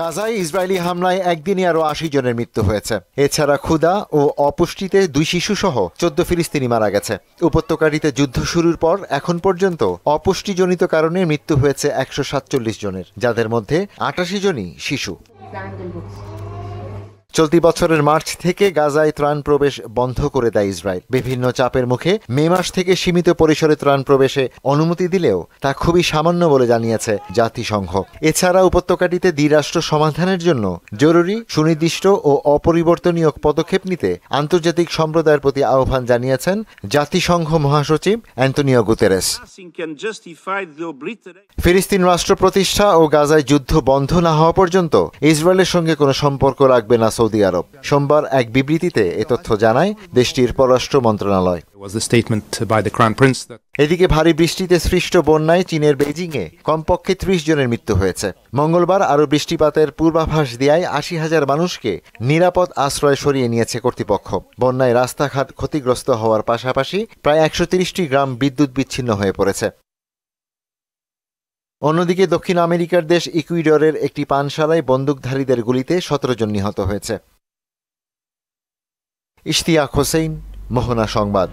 গাজায় ইসরায়েলি হামলায় একদিনে আরও ৮০ জনের মৃত্যু হয়েছে। এছাড়া ক্ষুধা ও অপুষ্টিতে ২ শিশুসহ ১৪ ফিলিস্তিনি মারা গেছে। উপত্যকাটিতে যুদ্ধ শুরুর পর এখন পর্যন্ত অপুষ্টিজনিত কারণে মৃত্যু হয়েছে ১৪৭ জনের, যাদের মধ্যে ৮৮ জনই শিশু। চলতি বছরের মার্চ থেকে গাজায় ত্রাণ প্রবেশ বন্ধ করে দেয় ইসরায়েল। বিভিন্ন চাপের মুখে মে মাস থেকে সীমিত পরিসরে ত্রাণ প্রবেশে অনুমতি দিলেও তা খুবই সামান্য বলে জানিয়েছে জাতিসংঘ। এছাড়া উপত্যকাটিতে দ্বিরাষ্ট্র সমাধানের জন্য জরুরি, সুনির্দিষ্ট ও অপরিবর্তনীয় পদক্ষেপ নিতে আন্তর্জাতিক সম্প্রদায়ের প্রতি আহ্বান জানিয়েছেন জাতিসংঘ মহাসচিব অ্যান্তোনিও গুতেরেস। ফিলিস্তিন রাষ্ট্র প্রতিষ্ঠা ও গাজায় যুদ্ধ বন্ধ না হওয়া পর্যন্ত ইসরায়েলের সঙ্গে কোনো সম্পর্ক রাখবে না সৌদি আরব। সোমবার এক বিবৃতিতে এ তথ্য জানায় দেশটির পররাষ্ট্র মন্ত্রণালয়। এদিকে ভারী বৃষ্টিতে সৃষ্ট বন্যায় চীনের বেইজিংয়ে কমপক্ষে ৩০ জনের মৃত্যু হয়েছে। মঙ্গলবার আরও বৃষ্টিপাতের পূর্বাভাস দেওয়ায় ৮০,০০০ মানুষকে নিরাপদ আশ্রয় সরিয়ে নিয়েছে কর্তৃপক্ষ। বন্যায় রাস্তাঘাট ক্ষতিগ্রস্ত হওয়ার পাশাপাশি প্রায় ১৩০টি গ্রাম বিদ্যুৎ বিচ্ছিন্ন হয়ে পড়েছে। অন্যদিকে দক্ষিণ আমেরিকার দেশ ইকুয়েডরের একটি পানশালায় বন্দুকধারীদের গুলিতে ১৭ জন নিহত হয়েছে। ইশতিয়াক হোসেন, মোহনা সংবাদ।